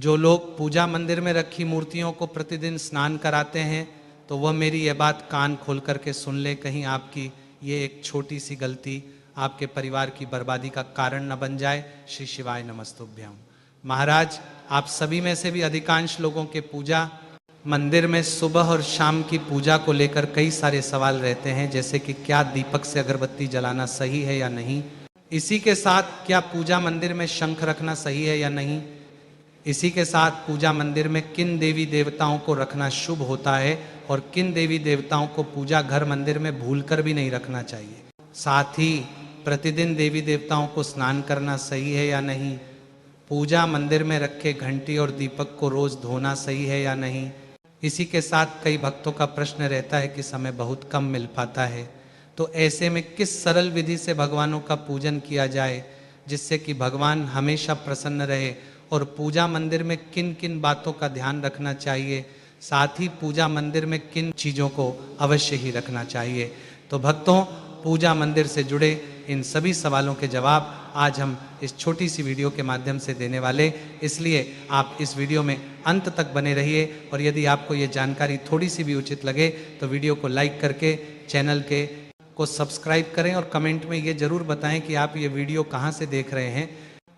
जो लोग पूजा मंदिर में रखी मूर्तियों को प्रतिदिन स्नान कराते हैं, तो वह मेरी यह बात कान खोल करके सुन ले, कहीं आपकी ये एक छोटी सी गलती आपके परिवार की बर्बादी का कारण न बन जाए। श्री शिवाय नमस्तुभ्यम। महाराज, आप सभी में से भी अधिकांश लोगों के पूजा मंदिर में सुबह और शाम की पूजा को लेकर कई सारे सवाल रहते हैं, जैसे कि क्या दीपक से अगरबत्ती जलाना सही है या नहीं, इसी के साथ क्या पूजा मंदिर में शंख रखना सही है या नहीं, इसी के साथ पूजा मंदिर में किन देवी देवताओं को रखना शुभ होता है और किन देवी देवताओं को पूजा घर मंदिर में भूलकर भी नहीं रखना चाहिए। साथ ही प्रतिदिन देवी देवताओं को स्नान करना सही है या नहीं, पूजा मंदिर में रखे घंटी और दीपक को रोज धोना सही है या नहीं। इसी के साथ कई भक्तों का प्रश्न रहता है कि समय बहुत कम मिल पाता है, तो ऐसे में किस सरल विधि से भगवानों का पूजन किया जाए जिससे कि भगवान हमेशा प्रसन्न रहे, और पूजा मंदिर में किन किन बातों का ध्यान रखना चाहिए, साथ ही पूजा मंदिर में किन चीज़ों को अवश्य ही रखना चाहिए। तो भक्तों, पूजा मंदिर से जुड़े इन सभी सवालों के जवाब आज हम इस छोटी सी वीडियो के माध्यम से देने वाले, इसलिए आप इस वीडियो में अंत तक बने रहिए। और यदि आपको ये जानकारी थोड़ी सी भी उचित लगे तो वीडियो को लाइक करके चैनल को सब्सक्राइब करें और कमेंट में ये जरूर बताएं कि आप ये वीडियो कहाँ से देख रहे हैं।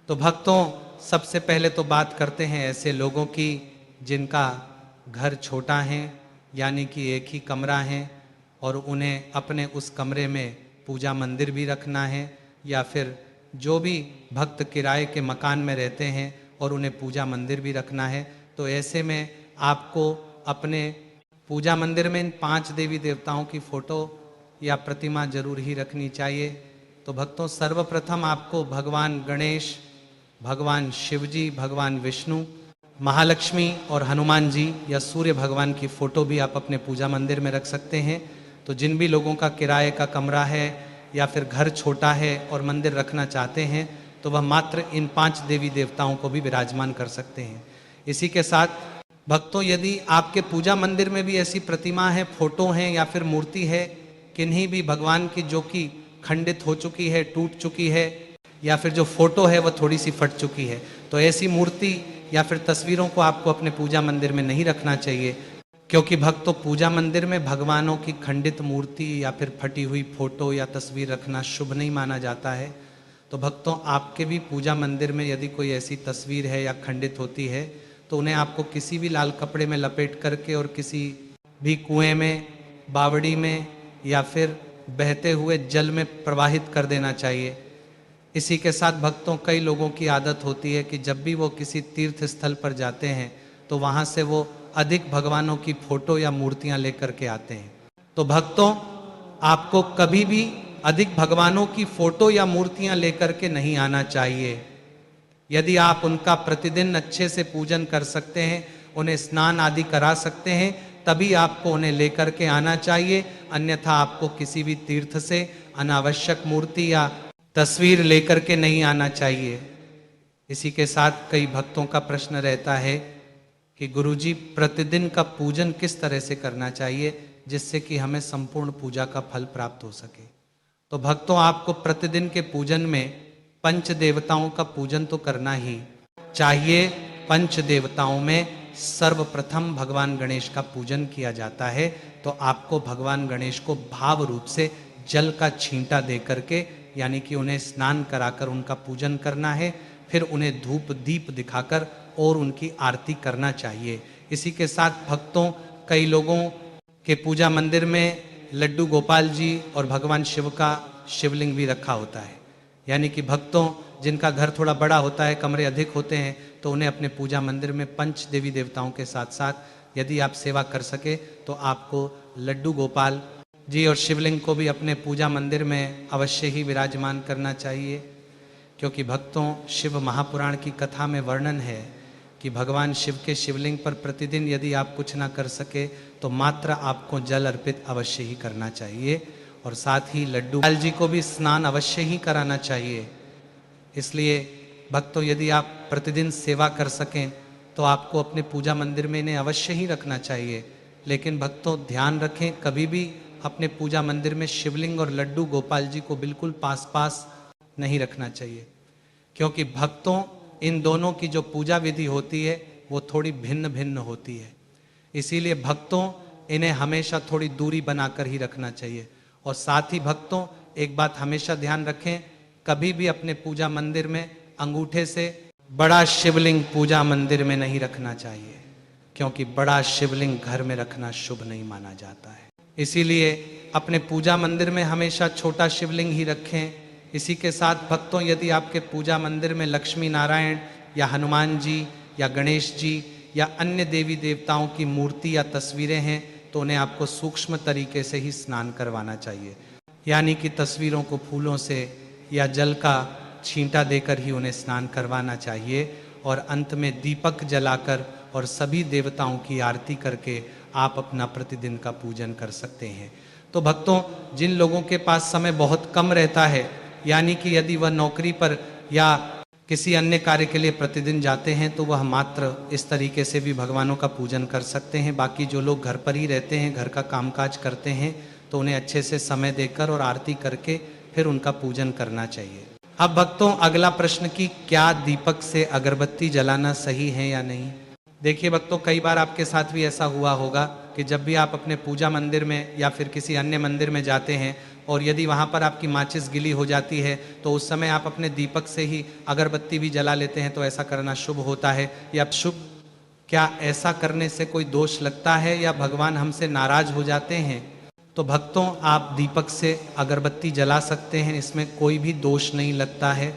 तो भक्तों, सबसे पहले तो बात करते हैं ऐसे लोगों की जिनका घर छोटा है, यानी कि एक ही कमरा है और उन्हें अपने उस कमरे में पूजा मंदिर भी रखना है, या फिर जो भी भक्त किराए के मकान में रहते हैं और उन्हें पूजा मंदिर भी रखना है। तो ऐसे में आपको अपने पूजा मंदिर में इन 5 देवी देवताओं की फोटो या प्रतिमा जरूर ही रखनी चाहिए। तो भक्तों, सर्वप्रथम आपको भगवान गणेश, भगवान शिवजी, भगवान विष्णु, महालक्ष्मी और हनुमान जी या सूर्य भगवान की फोटो भी आप अपने पूजा मंदिर में रख सकते हैं। तो जिन भी लोगों का किराए का कमरा है या फिर घर छोटा है और मंदिर रखना चाहते हैं, तो वह मात्र इन 5 देवी देवताओं को भी विराजमान कर सकते हैं। इसी के साथ भक्तों, यदि आपके पूजा मंदिर में भी ऐसी प्रतिमा है, फोटो है या फिर मूर्ति है किन्हीं भी भगवान की जो कि खंडित हो चुकी है, टूट चुकी है, या फिर जो फोटो है वह थोड़ी सी फट चुकी है, तो ऐसी मूर्ति या फिर तस्वीरों को आपको अपने पूजा मंदिर में नहीं रखना चाहिए, क्योंकि भक्तों, पूजा मंदिर में भगवानों की खंडित मूर्ति या फिर फटी हुई फोटो या तस्वीर रखना शुभ नहीं माना जाता है। तो भक्तों, आपके भी पूजा मंदिर में यदि कोई ऐसी तस्वीर है या खंडित होती है, तो उन्हें आपको किसी भी लाल कपड़े में लपेट करके और किसी भी कुएं में, बावड़ी में या फिर बहते हुए जल में प्रवाहित कर देना चाहिए। इसी के साथ भक्तों, कई लोगों की आदत होती है कि जब भी वो किसी तीर्थ स्थल पर जाते हैं तो वहाँ से वो अधिक भगवानों की फोटो या मूर्तियाँ लेकर के आते हैं। तो भक्तों, आपको कभी भी अधिक भगवानों की फोटो या मूर्तियाँ लेकर के नहीं आना चाहिए। यदि आप उनका प्रतिदिन अच्छे से पूजन कर सकते हैं, उन्हें स्नान आदि करा सकते हैं, तभी आपको उन्हें लेकर के आना चाहिए, अन्यथा आपको किसी भी तीर्थ से अनावश्यक मूर्ति या तस्वीर लेकर के नहीं आना चाहिए। इसी के साथ कई भक्तों का प्रश्न रहता है कि गुरुजी, प्रतिदिन का पूजन किस तरह से करना चाहिए जिससे कि हमें संपूर्ण पूजा का फल प्राप्त हो सके। तो भक्तों, आपको प्रतिदिन के पूजन में पंच देवताओं का पूजन तो करना ही चाहिए। पंच देवताओं में सर्वप्रथम भगवान गणेश का पूजन किया जाता है। तो आपको भगवान गणेश को भाव रूप से जल का छींटा दे करके, यानी कि उन्हें स्नान कराकर उनका पूजन करना है, फिर उन्हें धूप दीप दिखाकर और उनकी आरती करना चाहिए। इसी के साथ भक्तों, कई लोगों के पूजा मंदिर में लड्डू गोपाल जी और भगवान शिव का शिवलिंग भी रखा होता है, यानी कि भक्तों, जिनका घर थोड़ा बड़ा होता है, कमरे अधिक होते हैं, तो उन्हें अपने पूजा मंदिर में पंच देवी देवताओं के साथ साथ यदि आप सेवा कर सके तो आपको लड्डू गोपाल जी और शिवलिंग को भी अपने पूजा मंदिर में अवश्य ही विराजमान करना चाहिए। क्योंकि भक्तों, शिव महापुराण की कथा में वर्णन है कि भगवान शिव के शिवलिंग पर प्रतिदिन यदि आप कुछ ना कर सके तो मात्र आपको जल अर्पित अवश्य ही करना चाहिए, और साथ ही लड्डू गोपाल जी को भी स्नान अवश्य ही कराना चाहिए। इसलिए भक्तों, यदि आप प्रतिदिन सेवा कर सकें तो आपको अपने पूजा मंदिर में इन्हें अवश्य ही रखना चाहिए। लेकिन भक्तों, ध्यान रखें, कभी भी अपने पूजा मंदिर में शिवलिंग और लड्डू गोपाल जी को बिल्कुल पास पास नहीं रखना चाहिए, क्योंकि भक्तों, इन दोनों की जो पूजा विधि होती है वो थोड़ी भिन्न भिन्न होती है। इसीलिए भक्तों इन्हें हमेशा थोड़ी दूरी बनाकर ही रखना चाहिए। और साथ ही भक्तों एक बात हमेशा ध्यान रखें, कभी भी अपने पूजा मंदिर में अंगूठे से बड़ा शिवलिंग पूजा मंदिर में नहीं रखना चाहिए, क्योंकि बड़ा शिवलिंग घर में रखना शुभ नहीं माना जाता है। इसीलिए अपने पूजा मंदिर में हमेशा छोटा शिवलिंग ही रखें। इसी के साथ भक्तों यदि आपके पूजा मंदिर में लक्ष्मी नारायण या हनुमान जी या गणेश जी या अन्य देवी देवताओं की मूर्ति या तस्वीरें हैं तो उन्हें आपको सूक्ष्म तरीके से ही स्नान करवाना चाहिए, यानी कि तस्वीरों को फूलों से या जल का छींटा देकर ही उन्हें स्नान करवाना चाहिए। और अंत में दीपक जलाकर और सभी देवताओं की आरती करके आप अपना प्रतिदिन का पूजन कर सकते हैं। तो भक्तों जिन लोगों के पास समय बहुत कम रहता है, यानी कि यदि वह नौकरी पर या किसी अन्य कार्य के लिए प्रतिदिन जाते हैं तो वह मात्र इस तरीके से भी भगवानों का पूजन कर सकते हैं। बाकी जो लोग घर पर ही रहते हैं, घर का कामकाज करते हैं, तो उन्हें अच्छे से समय देकर और आरती करके फिर उनका पूजन करना चाहिए। अब भक्तों अगला प्रश्न कि क्या दीपक से अगरबत्ती जलाना सही है या नहीं। देखिए भक्तों, कई बार आपके साथ भी ऐसा हुआ होगा कि जब भी आप अपने पूजा मंदिर में या फिर किसी अन्य मंदिर में जाते हैं और यदि वहाँ पर आपकी माचिस गिली हो जाती है तो उस समय आप अपने दीपक से ही अगरबत्ती भी जला लेते हैं, तो ऐसा करना शुभ होता है या शुभ? क्या ऐसा करने से कोई दोष लगता है या भगवान हमसे नाराज हो जाते हैं? तो भक्तों आप दीपक से अगरबत्ती जला सकते हैं, इसमें कोई भी दोष नहीं लगता है।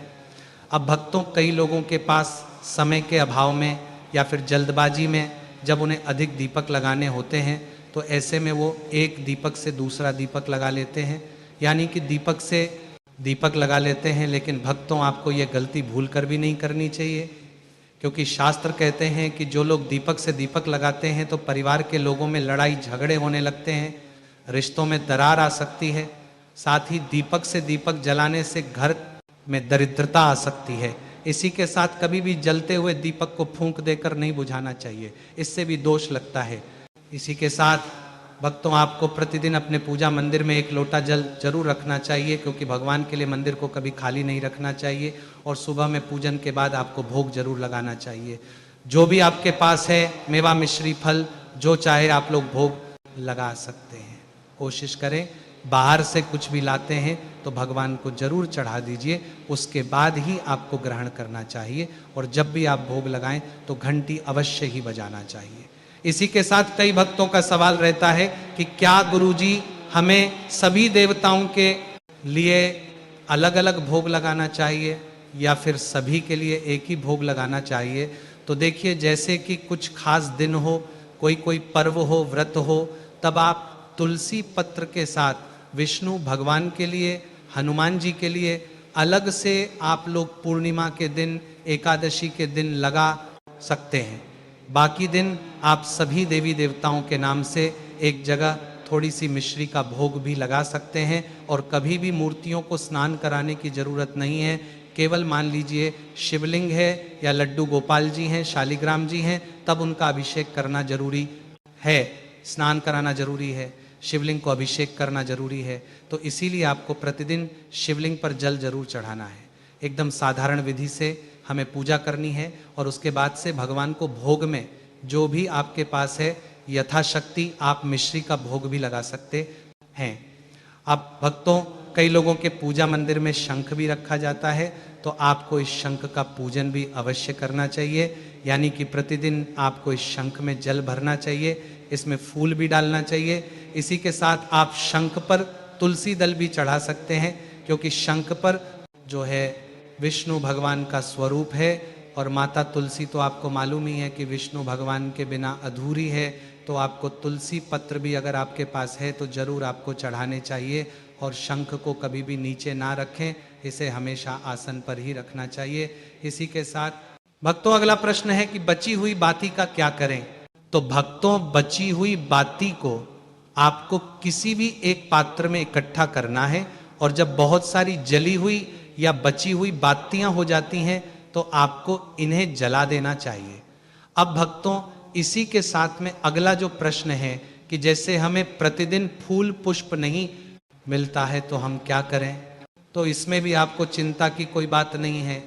अब भक्तों कई लोगों के पास समय के अभाव में या फिर जल्दबाजी में जब उन्हें अधिक दीपक लगाने होते हैं तो ऐसे में वो एक दीपक से दूसरा दीपक लगा लेते हैं, यानी कि दीपक से दीपक लगा लेते हैं। लेकिन भक्तों आपको ये गलती भूल कर भी नहीं करनी चाहिए, क्योंकि शास्त्र कहते हैं कि जो लोग दीपक से दीपक लगाते हैं तो परिवार के लोगों में लड़ाई झगड़े होने लगते हैं, रिश्तों में दरार आ सकती है। साथ ही दीपक से दीपक जलाने से घर में दरिद्रता आ सकती है। इसी के साथ कभी भी जलते हुए दीपक को फूंक देकर नहीं बुझाना चाहिए, इससे भी दोष लगता है। इसी के साथ भक्तों आपको प्रतिदिन अपने पूजा मंदिर में एक लोटा जल जरूर रखना चाहिए, क्योंकि भगवान के लिए मंदिर को कभी खाली नहीं रखना चाहिए। और सुबह में पूजन के बाद आपको भोग जरूर लगाना चाहिए। जो भी आपके पास है मेवा मिश्री फल जो चाहे आप लोग भोग लगा सकते हैं। कोशिश करें बाहर से कुछ भी लाते हैं तो भगवान को जरूर चढ़ा दीजिए, उसके बाद ही आपको ग्रहण करना चाहिए। और जब भी आप भोग लगाएं तो घंटी अवश्य ही बजाना चाहिए। इसी के साथ कई भक्तों का सवाल रहता है कि क्या गुरुजी हमें सभी देवताओं के लिए अलग अलग भोग लगाना चाहिए या फिर सभी के लिए एक ही भोग लगाना चाहिए। तो देखिए, जैसे कि कुछ खास दिन हो, कोई पर्व हो, व्रत हो, तब आप तुलसी पत्र के साथ विष्णु भगवान के लिए, हनुमान जी के लिए अलग से आप लोग पूर्णिमा के दिन, एकादशी के दिन लगा सकते हैं। बाकी दिन आप सभी देवी देवताओं के नाम से एक जगह थोड़ी सी मिश्री का भोग भी लगा सकते हैं। और कभी भी मूर्तियों को स्नान कराने की जरूरत नहीं है। केवल मान लीजिए शिवलिंग है या लड्डू गोपाल जी हैं, शालिग्राम जी हैं, तब उनका अभिषेक करना जरूरी है, स्नान कराना जरूरी है, शिवलिंग को अभिषेक करना जरूरी है। तो इसीलिए आपको प्रतिदिन शिवलिंग पर जल जरूर चढ़ाना है। एकदम साधारण विधि से हमें पूजा करनी है और उसके बाद से भगवान को भोग में जो भी आपके पास है यथाशक्ति आप मिश्री का भोग भी लगा सकते हैं। अब भक्तों कई लोगों के पूजा मंदिर में शंख भी रखा जाता है, तो आपको इस शंख का पूजन भी अवश्य करना चाहिए, यानी कि प्रतिदिन आपको इस शंख में जल भरना चाहिए, इसमें फूल भी डालना चाहिए। इसी के साथ आप शंख पर तुलसी दल भी चढ़ा सकते हैं, क्योंकि शंख पर जो है विष्णु भगवान का स्वरूप है और माता तुलसी तो आपको मालूम ही है कि विष्णु भगवान के बिना अधूरी है। तो आपको तुलसी पत्र भी अगर आपके पास है तो जरूर आपको चढ़ाने चाहिए। और शंख को कभी भी नीचे ना रखें, इसे हमेशा आसन पर ही रखना चाहिए। इसी के साथ भक्तों अगला प्रश्न है कि बची हुई बाती का क्या करें। तो भक्तों बची हुई बाती को आपको किसी भी एक पात्र में इकट्ठा करना है, और जब बहुत सारी जली हुई या बची हुई बातियां हो जाती हैं तो आपको इन्हें जला देना चाहिए। अब भक्तों इसी के साथ में अगला जो प्रश्न है कि जैसे हमें प्रतिदिन फूल पुष्प नहीं मिलता है तो हम क्या करें। तो इसमें भी आपको चिंता की कोई बात नहीं है।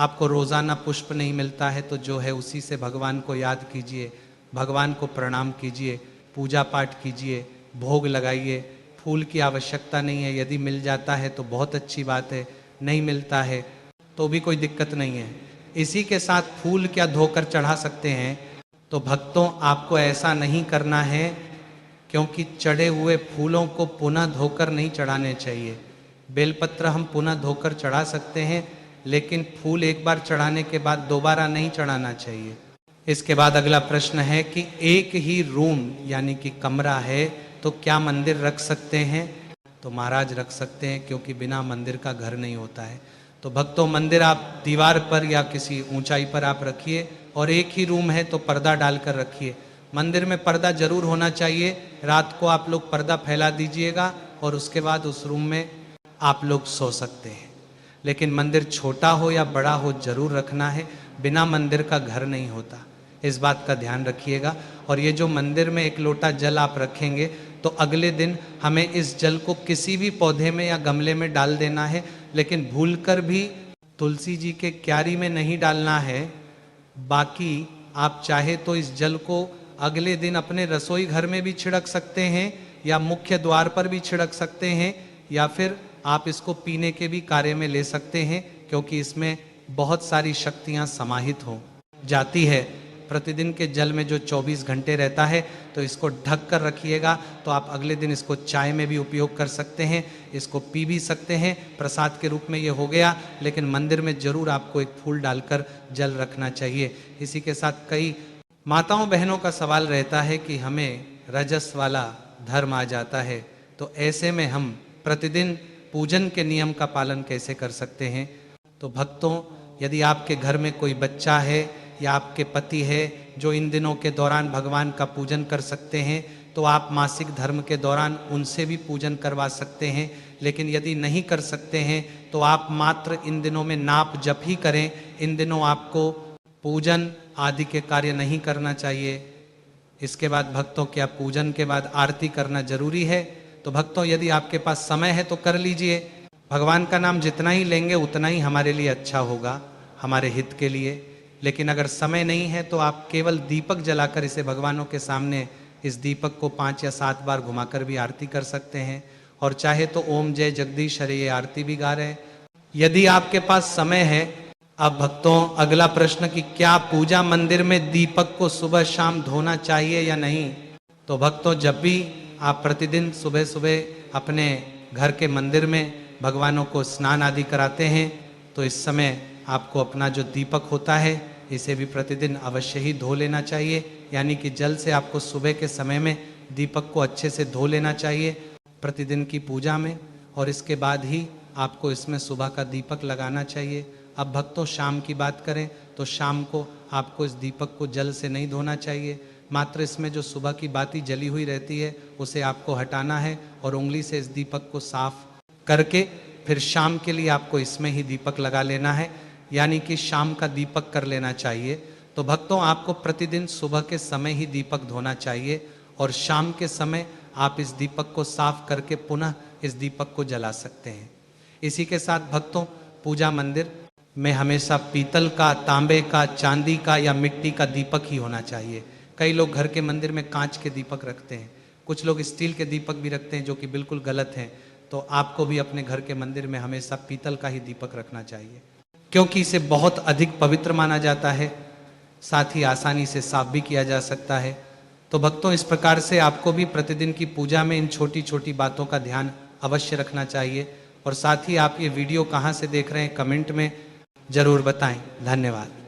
आपको रोज़ाना पुष्प नहीं मिलता है तो जो है उसी से भगवान को याद कीजिए, भगवान को प्रणाम कीजिए, पूजा पाठ कीजिए, भोग लगाइए। फूल की आवश्यकता नहीं है, यदि मिल जाता है तो बहुत अच्छी बात है, नहीं मिलता है तो भी कोई दिक्कत नहीं है। इसी के साथ फूल क्या धोकर चढ़ा सकते हैं, तो भक्तों आपको ऐसा नहीं करना है, क्योंकि चढ़े हुए फूलों को पुनः धोकर नहीं चढ़ाने चाहिए। बेलपत्र हम पुनः धोकर चढ़ा सकते हैं, लेकिन फूल एक बार चढ़ाने के बाद दोबारा नहीं चढ़ाना चाहिए। इसके बाद अगला प्रश्न है कि एक ही रूम यानी कि कमरा है तो क्या मंदिर रख सकते हैं? तो महाराज रख सकते हैं, क्योंकि बिना मंदिर का घर नहीं होता है। तो भक्तों मंदिर आप दीवार पर या किसी ऊंचाई पर आप रखिए, और एक ही रूम है तो पर्दा डालकर रखिए। मंदिर में पर्दा जरूर होना चाहिए। रात को आप लोग पर्दा फैला दीजिएगा और उसके बाद उस रूम में आप लोग सो सकते हैं। लेकिन मंदिर छोटा हो या बड़ा हो जरूर रखना है, बिना मंदिर का घर नहीं होता, इस बात का ध्यान रखिएगा। और ये जो मंदिर में एक लोटा जल आप रखेंगे तो अगले दिन हमें इस जल को किसी भी पौधे में या गमले में डाल देना है, लेकिन भूलकर भी तुलसी जी के क्यारी में नहीं डालना है। बाकी आप चाहे तो इस जल को अगले दिन अपने रसोई घर में भी छिड़क सकते हैं, या मुख्य द्वार पर भी छिड़क सकते हैं, या फिर आप इसको पीने के भी कार्य में ले सकते हैं, क्योंकि इसमें बहुत सारी शक्तियां समाहित हो जाती है। प्रतिदिन के जल में जो 24 घंटे रहता है, तो इसको ढक कर रखिएगा, तो आप अगले दिन इसको चाय में भी उपयोग कर सकते हैं, इसको पी भी सकते हैं, प्रसाद के रूप में ये हो गया। लेकिन मंदिर में जरूर आपको एक फूल डालकर जल रखना चाहिए। इसी के साथ कई माताओं बहनों का सवाल रहता है कि हमें रजस वाला धर्म आ जाता है, तो ऐसे में हम प्रतिदिन पूजन के नियम का पालन कैसे कर सकते हैं? तो भक्तों यदि आपके घर में कोई बच्चा है या आपके पति है जो इन दिनों के दौरान भगवान का पूजन कर सकते हैं, तो आप मासिक धर्म के दौरान उनसे भी पूजन करवा सकते हैं। लेकिन यदि नहीं कर सकते हैं तो आप मात्र इन दिनों में नाप जप ही करें। इन दिनों आपको पूजन आदि के कार्य नहीं करना चाहिए। इसके बाद भक्तों क्या पूजन के बाद आरती करना जरूरी है? तो भक्तों यदि आपके पास समय है तो कर लीजिए। भगवान का नाम जितना ही लेंगे उतना ही हमारे लिए अच्छा होगा, हमारे हित के लिए। लेकिन अगर समय नहीं है तो आप केवल दीपक जलाकर इसे भगवानों के सामने इस दीपक को 5 या 7 बार घुमाकर भी आरती कर सकते हैं, और चाहे तो ओम जय जगदीश हरे ये आरती भी गा रहे हैं यदि आपके पास समय है। अब भक्तों अगला प्रश्न कि क्या पूजा मंदिर में दीपक को सुबह शाम धोना चाहिए या नहीं? तो भक्तों जब भी आप प्रतिदिन सुबह सुबह अपने घर के मंदिर में भगवानों को स्नान आदि कराते हैं, तो इस समय आपको अपना जो दीपक होता है इसे भी प्रतिदिन अवश्य ही धो लेना चाहिए। यानी कि जल से आपको सुबह के समय में दीपक को अच्छे से धो लेना चाहिए प्रतिदिन की पूजा में, और इसके बाद ही आपको इसमें सुबह का दीपक लगाना चाहिए। अब भक्तों शाम की बात करें तो शाम को आपको इस दीपक को जल से नहीं धोना चाहिए, मात्र इसमें जो सुबह की बाती जली हुई रहती है उसे आपको हटाना है, और उंगली से इस दीपक को साफ करके फिर शाम के लिए आपको इसमें ही दीपक लगा लेना है, यानी कि शाम का दीपक कर लेना चाहिए। तो भक्तों आपको प्रतिदिन सुबह के समय ही दीपक धोना चाहिए, और शाम के समय आप इस दीपक को साफ करके पुनः इस दीपक को जला सकते हैं। इसी के साथ भक्तों पूजा मंदिर में हमेशा पीतल का, तांबे का, चांदी का या मिट्टी का दीपक ही होना चाहिए। कई लोग घर के मंदिर में कांच के दीपक रखते हैं, कुछ लोग स्टील के दीपक भी रखते हैं, जो कि बिल्कुल गलत हैं। तो आपको भी अपने घर के मंदिर में हमेशा पीतल का ही दीपक रखना चाहिए, क्योंकि इसे बहुत अधिक पवित्र माना जाता है, साथ ही आसानी से साफ भी किया जा सकता है। तो भक्तों इस प्रकार से आपको भी प्रतिदिन की पूजा में इन छोटी छोटी बातों का ध्यान अवश्य रखना चाहिए। और साथ ही आप ये वीडियो कहाँ से देख रहे हैं कमेंट में जरूर बताएं। धन्यवाद।